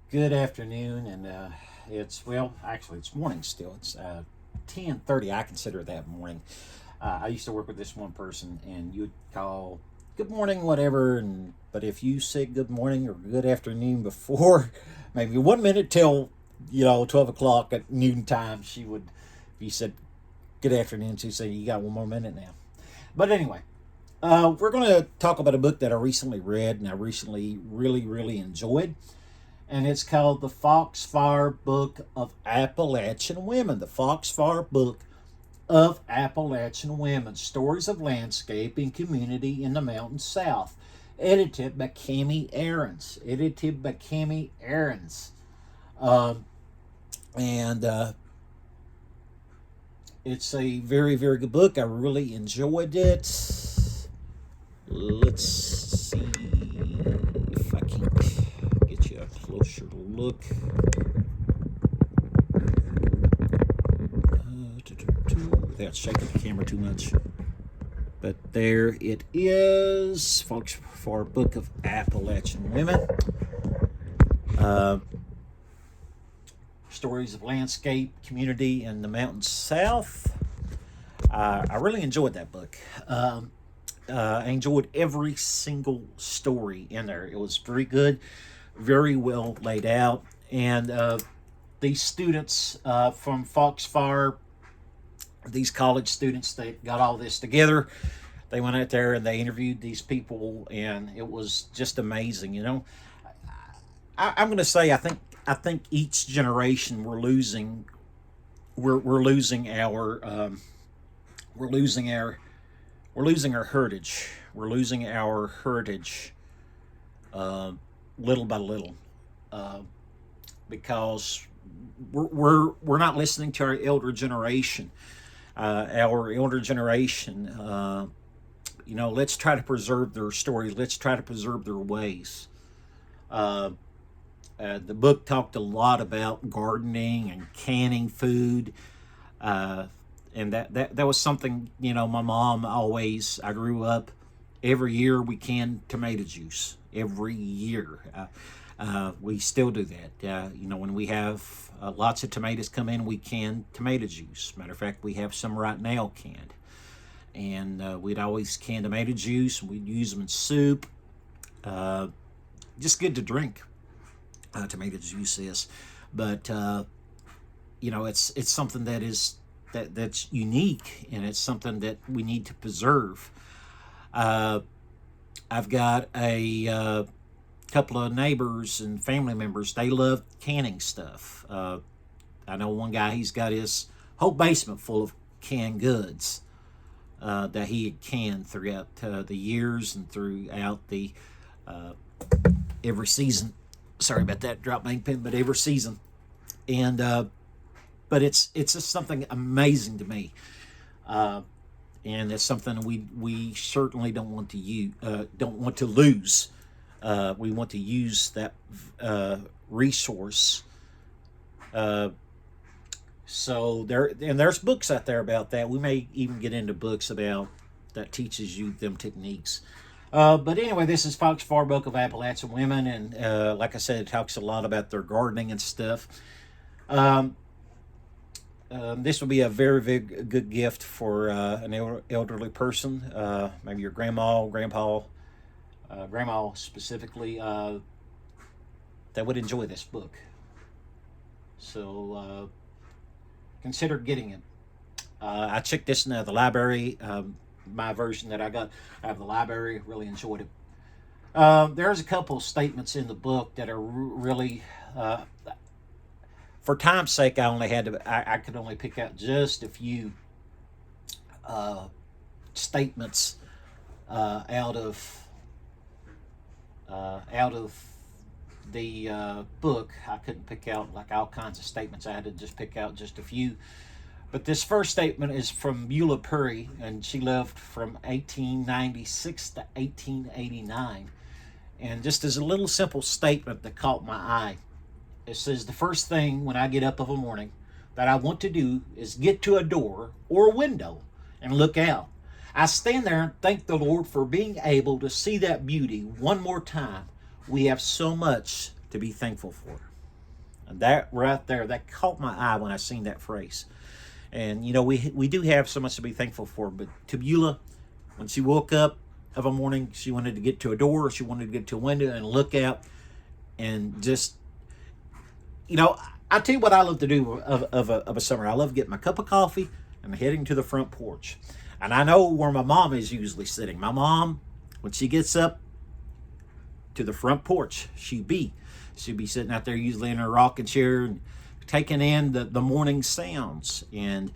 Good afternoon, and actually, it's morning still. It's 10:30. I consider that morning. I used to work with this one person, and you'd call good morning, whatever, but if you said good morning or good afternoon before, maybe 1 minute till 12 o'clock at noontime, she would. If you said good afternoon, she'd say you got 1 more minute now. But anyway, we're going to talk about a book that I recently read and I recently really enjoyed, and it's called The Foxfire Book of Appalachian Women. The Foxfire Book of Appalachian Women: Stories of Landscape and Community in the Mountain South. Edited by Cami Ahrens. And it's a very good book. I really enjoyed it. Let's see if I can get you a closer look. Without shaking the camera too much. But there it is, folks, for Book of Appalachian Women. Stories of Landscape, Community in the Mountain South. I really enjoyed that book. I enjoyed every single story in there. It was very good, very well laid out. And these students from Foxfire, these college students, they got all this together. They went out there and they interviewed these people, and it was just amazing. I'm going to say I think each generation we're losing our heritage. We're losing our heritage little by little, because we're not listening to our elder generation. Let's try to preserve their stories. Let's try to preserve their ways. The book talked a lot about gardening and canning food. And that was something, my mom always, I grew up, every year we canned tomato juice. Every year. We still do that. When we have lots of tomatoes come in, we can tomato juice. Matter of fact, we have some right now canned. And we'd always can tomato juice. We'd use them in soup. Just good to drink, tomato juice is. But, it's something that's unique, and it's something that we need to preserve. I've got a couple of neighbors and family members. They love canning stuff. I know one guy, he's got his whole basement full of canned goods that he had canned throughout the years and throughout the every season. Sorry about that, drop my ink pen, but every season. And but it's just something amazing to me, and it's something we certainly don't want to lose. We want to use that resource. So there's books out there about that. We may even get into books about that teaches you them techniques. But anyway, this is Foxfire Book of Appalachian Women, and like I said, it talks a lot about their gardening and stuff. This will be a very good gift for an elderly person, maybe your grandma, grandpa, grandma specifically, that would enjoy this book. So consider getting it. I checked this in the library. My version that I got out of the library, really enjoyed it. There's a couple of statements in the book that are really, for time's sake, I could only pick out just a few statements out of the book. I couldn't pick out like all kinds of statements. I had to just pick out just a few. But this first statement is from Beulah Puri, and she lived from 1896 to 1889. And just as a little simple statement that caught my eye, it says, "The first thing when I get up of a morning that I want to do is get to a door or a window and look out. I stand there and thank the Lord for being able to see that beauty one more time. We have so much to be thankful for." And that right there, that caught my eye when I seen that phrase. And, you know, we do have so much to be thankful for. But to Beulah, when she woke up of a morning, she wanted to get to a door, or she wanted to get to a window and look out and just, you know, I tell you what I love to do of a summer. I love getting my cup of coffee and heading to the front porch. And I know where my mom is usually sitting. My mom, when she gets up to the front porch, she'd be sitting out there usually in her rocking chair and taking in the morning sounds and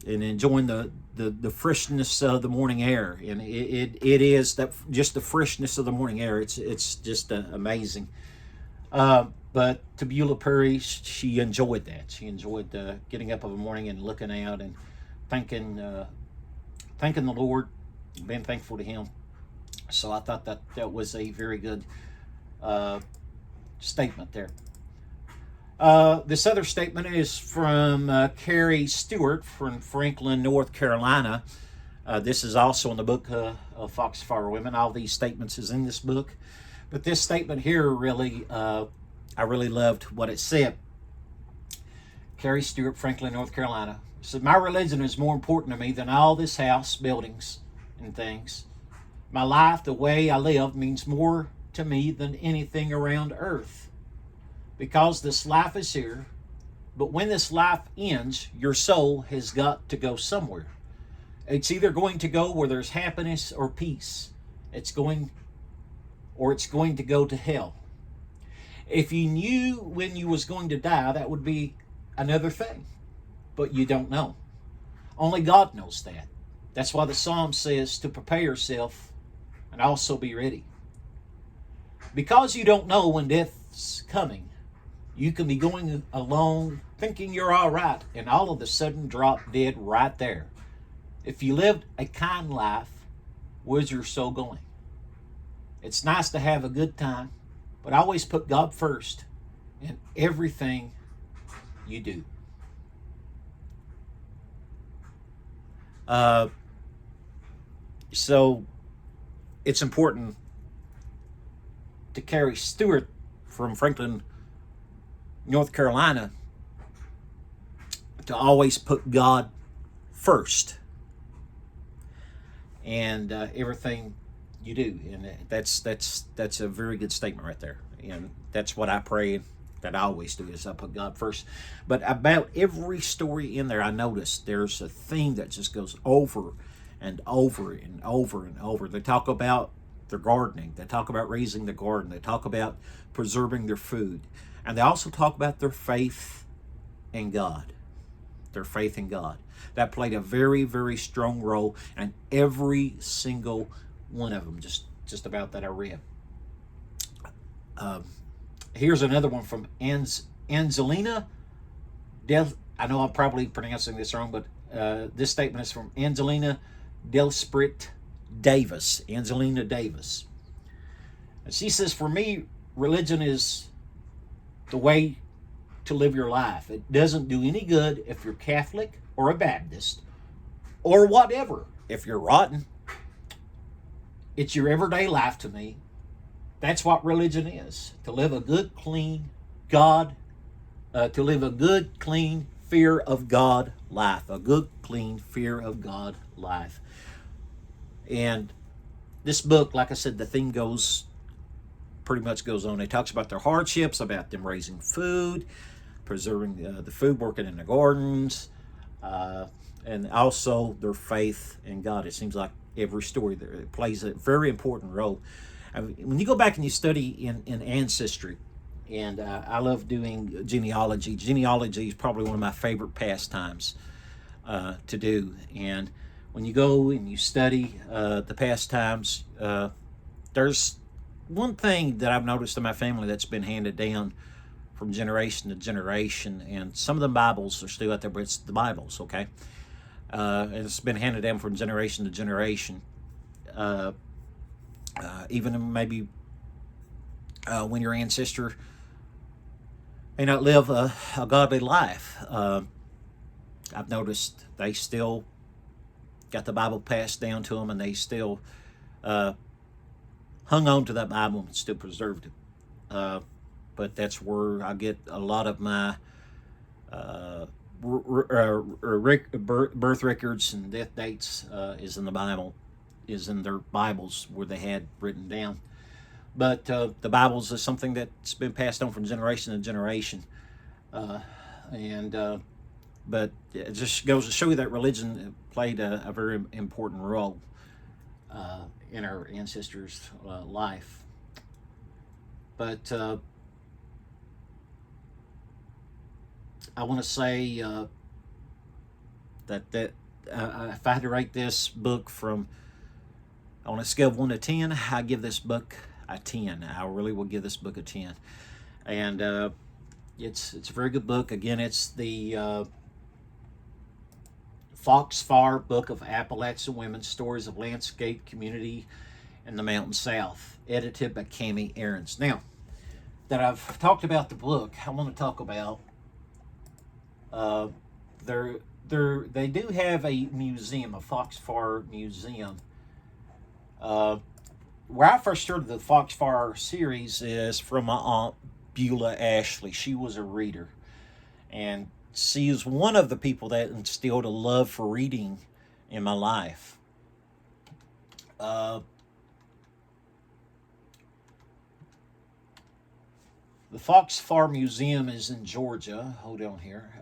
enjoying the freshness of the morning air. And it is that, just the freshness of the morning air. It's just amazing. But to Beulah Perry, she enjoyed that. She enjoyed getting up of a morning and looking out and thanking the Lord, being thankful to Him. So I thought that was a very good statement there. This other statement is from Carrie Stewart from Franklin, North Carolina. This is also in the book of Foxfire Women. All these statements is in this book. But this statement here really, I really loved what it said. Carrie Stewart, Franklin, North Carolina, said, "My religion is more important to me than all this house, buildings, and things. My life, the way I live, means more to me than anything around earth. Because this life is here, but when this life ends, your soul has got to go somewhere. It's either going to go where there's happiness or peace. It's going to go to hell. If you knew when you was going to die, that would be another thing. But you don't know. Only God knows that. That's why the Psalm says to prepare yourself and also be ready. Because you don't know when death's coming, you can be going along thinking you're all right, and all of a sudden drop dead right there. If you lived a kind life, where's your soul going? It's nice to have a good time, but always put God first in everything you do." So it's important to Carrie Stewart from Franklin, North Carolina, to always put God first and everything you do. And that's a very good statement right there. And that's what I pray that I always do, is I put God first. But about every story in there, I noticed there's a theme that just goes over and over and over and over. They talk about their gardening. They talk about raising the garden. They talk about preserving their food. And they also talk about their faith in God. Their faith in God. That played a very, very strong role in every single one of them, just about that I read. Here's another one from Angelina I know I'm probably pronouncing this wrong, but this statement is from Angelina Delsprit Davis. Angelina Davis. And she says, "For me, religion is the way to live your life. It doesn't do any good if you're Catholic or a Baptist or whatever. If you're rotten, it's your everyday life to me. That's what religion is. To live a good, clean clean, fear of God life. A good, clean, fear of God life." And this book, like I said, the theme pretty much goes on. It talks about their hardships, about them raising food, preserving the food, working in the gardens, and also their faith in God. It seems like every story there, it plays a very important role. I mean, when you go back and you study in ancestry, and I love doing genealogy. Genealogy is probably one of my favorite pastimes to do. And when you go and you study the pastimes, there's one thing that I've noticed in my family that's been handed down from generation to generation, and some of the Bibles are still out there, but it's the Bibles, okay? And it's been handed down from generation to generation. Even maybe when your ancestor may not live a godly life, I've noticed they still got the Bible passed down to them, and they still hung on to that Bible and still preserved it. but that's where I get a lot of my birth records and death dates is in the Bible, is in their Bibles where they had written down. But the Bibles is something that's been passed on from generation to generation, and but it just goes to show you that religion played a very important role in our ancestors' life. But I want to say that if I had to rate this book from on a scale of 1 to 10, I give this book a 10. I really will give this book a 10, and it's a very good book. Again, it's the Fox Fire Book of Appalachian Women: Stories of Landscape Community in the Mountain South, edited by Cami Ahrens. Now that I've talked about the book, I want to talk about they do have a museum, a Fox Fire Museum. Where I first started the Fox Fire series is from my aunt Beulah Ashley. She was a reader, and she is one of the people that instilled a love for reading in my life. The Fox Fire Museum is in Georgia. Hold on here.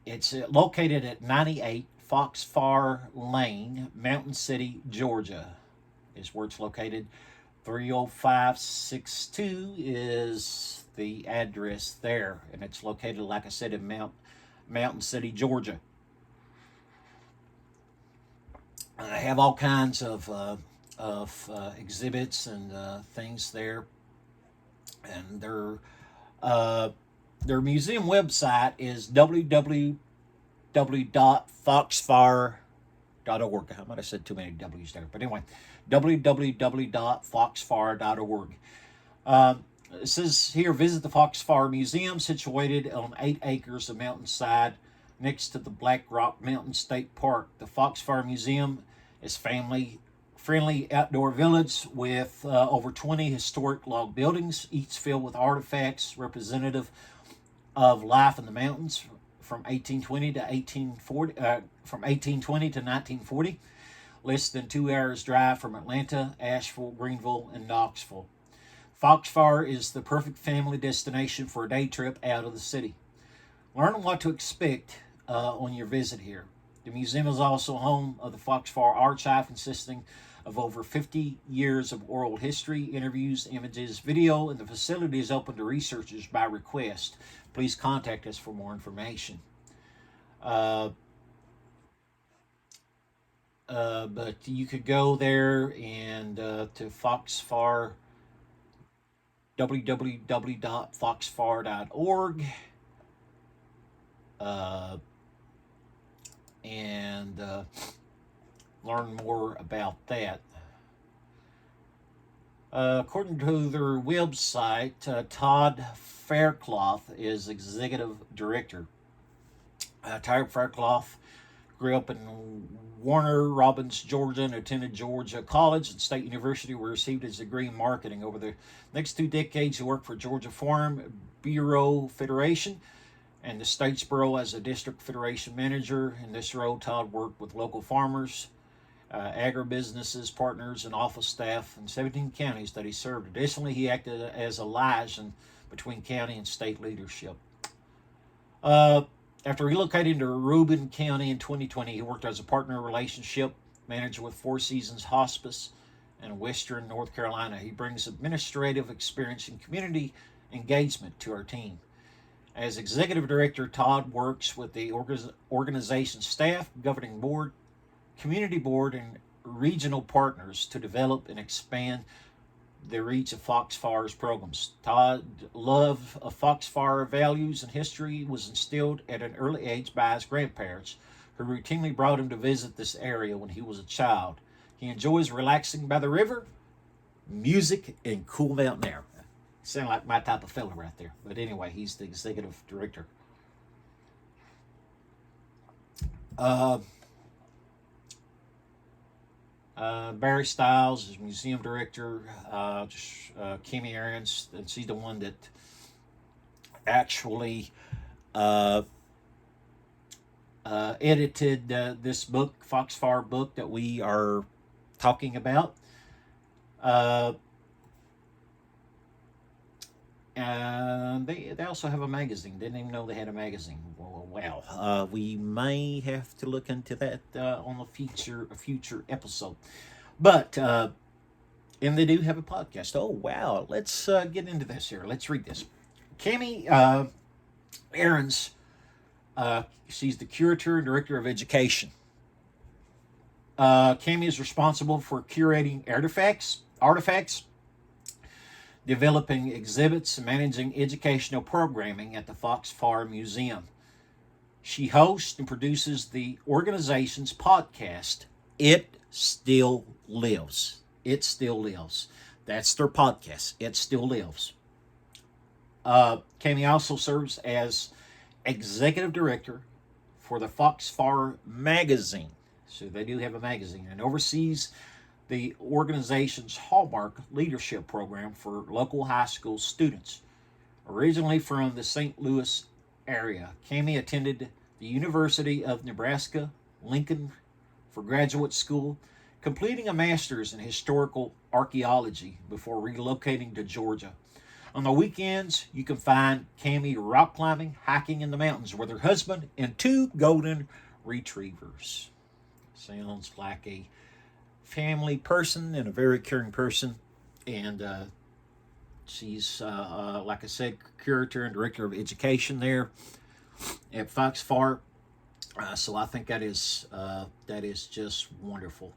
It's located at 98 Fox Fire Lane, Mountain City, Georgia, is where it's located. 30562 is the address there, and it's located, like I said, in Mountain City, Georgia. I have all kinds of exhibits and things there, and their museum website is www.foxfire.org. I might have said too many W's there, but anyway, www.foxfire.org. It says here, visit the Fox Fire Museum, situated on 8 acres of mountainside next to the Black Rock Mountain State Park. The Fox Fire Museum is family-friendly outdoor village with over 20 historic log buildings, each filled with artifacts representative of life in the mountains from 1820 to 1940. Less than 2 hours drive from Atlanta, Asheville, Greenville, and Knoxville. Fox Fire is the perfect family destination for a day trip out of the city. Learn what to expect on your visit here. The museum is also home of the Fox Fire Archive, consisting of over 50 years of oral history, interviews, images, video, and the facility is open to researchers by request. Please contact us for more information. But you could go there and to Foxfire, www.foxfire.org, and learn more about that. According to their website, Todd Faircloth is executive director. Todd Faircloth grew up in Warner Robins, Georgia, and attended Georgia College and State University, where he received his degree in marketing. Over the next 2 decades, he worked for Georgia Farm Bureau Federation and the Statesboro as a district federation manager. In this role, Todd worked with local farmers, agribusinesses, partners, and office staff in 17 counties that he served. Additionally, he acted as a liaison between county and state leadership. After relocating to Reuben County in 2020, he worked as a partner relationship manager with Four Seasons Hospice in Western North Carolina. He brings administrative experience and community engagement to our team. As executive director, Todd works with the organization staff, governing board, community board, and regional partners to develop and expand the reach of Fox Fire's programs. Todd's love of Fox Fire values and history was instilled at an early age by his grandparents, who routinely brought him to visit this area when he was a child. He enjoys relaxing by the river, music, and cool mountain air. Sound like my type of fella right there. But anyway, he's the executive director. Barry Stiles is museum director. Kimmy Ahrens, and she's the one that actually uh, edited this book, Foxfire book, that we are talking about. Uh, they also have a magazine. Didn't even know they had a magazine. Well, we may have to look into that on a future episode. But and they do have a podcast. Oh wow! Let's get into this here. Let's read this. Cami Ahrens, she's the curator and director of education. Cami is responsible for curating artifacts, developing exhibits, and managing educational programming at the Foxfire Museum. She hosts and produces the organization's podcast, It Still Lives. It Still Lives. That's their podcast, It Still Lives. Cami also serves as executive director for the Foxfire magazine. So they do have a magazine, and oversees the organization's hallmark leadership program for local high school students. Originally from the St. Louis area, Cami attended the University of Nebraska Lincoln for graduate school, completing a master's in historical archaeology before relocating to Georgia. On the weekends, you can find Cami rock climbing, hiking in the mountains with her husband and 2 golden retrievers. Sounds like a family person and a very caring person. And she's, like I said, curator and director of education there at Foxfire. So I think that is just wonderful.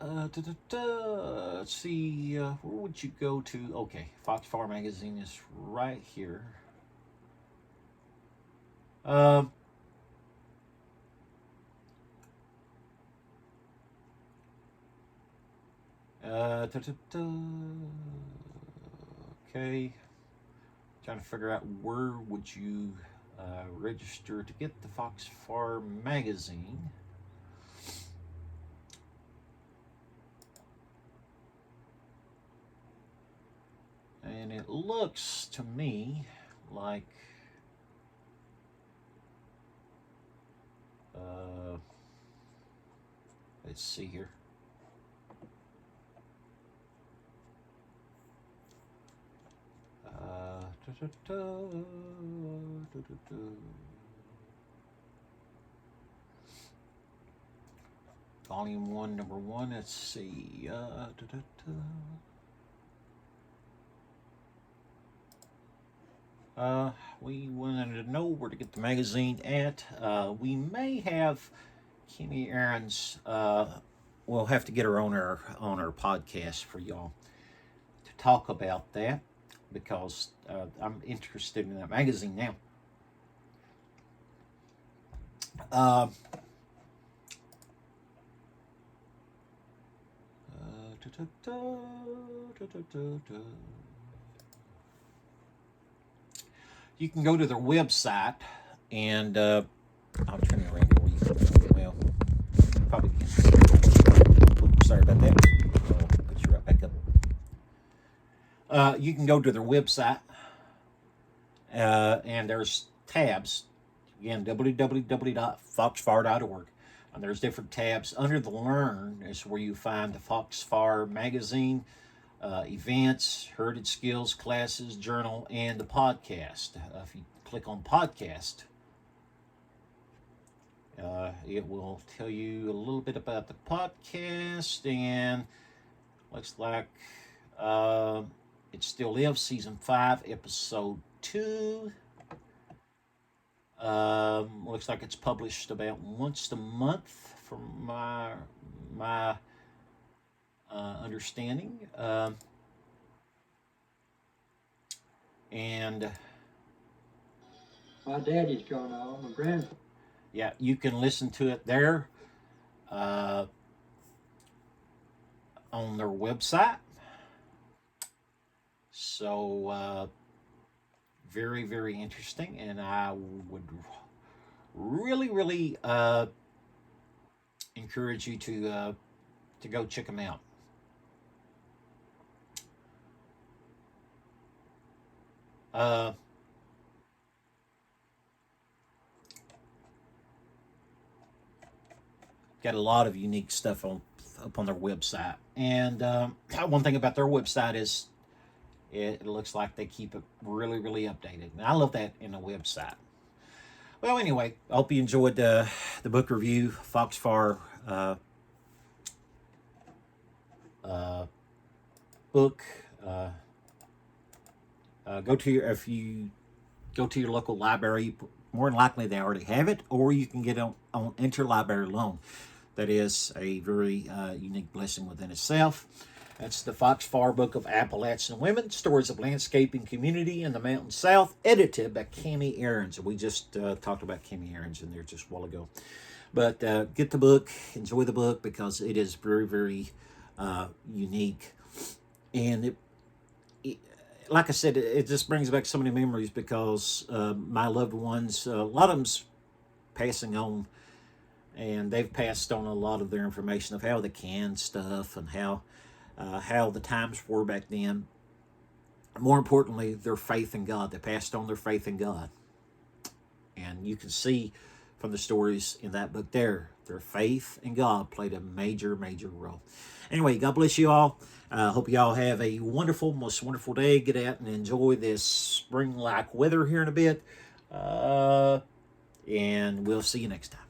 Let's see, where would you go to? Okay, Foxfire magazine is right here. Okay, trying to figure out where would you register to get the Foxfire magazine. And it looks to me like let's see here. Volume 1, number 1. Let's see. We wanted to know where to get the magazine at. We may have Kimmy Ahrens. We'll have to get her on our podcast for y'all to talk about that, because I'm interested in that magazine now. You can go to their website, and I'll turn it around here. Well, probably can't. Oops, sorry about that. I'll put you right back up. You can go to their website, and there's tabs. Again, www.foxfire.org. And there's different tabs. Under the Learn is where you find the Foxfire magazine, events, heritage skills, classes, journal, and the podcast. If you click on podcast, it will tell you a little bit about the podcast, and looks like It Still Lives, Season 5, Episode 2. Looks like it's published about once a month, from my understanding. And my daddy's gone on, my grandfather. Yeah, you can listen to it there on their website. So very, very interesting, and I would really encourage you to go check them out. Uh, got a lot of unique stuff up on their website, and one thing about their website is it looks like they keep it really updated, and I love that in a website. Well, anyway, I hope you enjoyed the book review, Foxfire uh, book. Go to your if you go to your local library. More than likely, they already have it, or you can get it on interlibrary loan. That is a very unique blessing within itself. That's the Foxfire Book of Appalachian Women, Stories of Landscaping Community in the Mountain South, edited by Cami Ahrens. We just talked about Cami Ahrens in there just a while ago. But get the book, enjoy the book, because it is very unique. And like I said, it just brings back so many memories, because my loved ones, a lot of them's passing on, and they've passed on a lot of their information of how they canned stuff and how the times were back then. More importantly, their faith in God. They passed on their faith in God. And you can see from the stories in that book there, their faith in God played a major role. Anyway, God bless you all. Hope you all have a most wonderful day. Get out and enjoy this spring-like weather here in a bit. And we'll see you next time.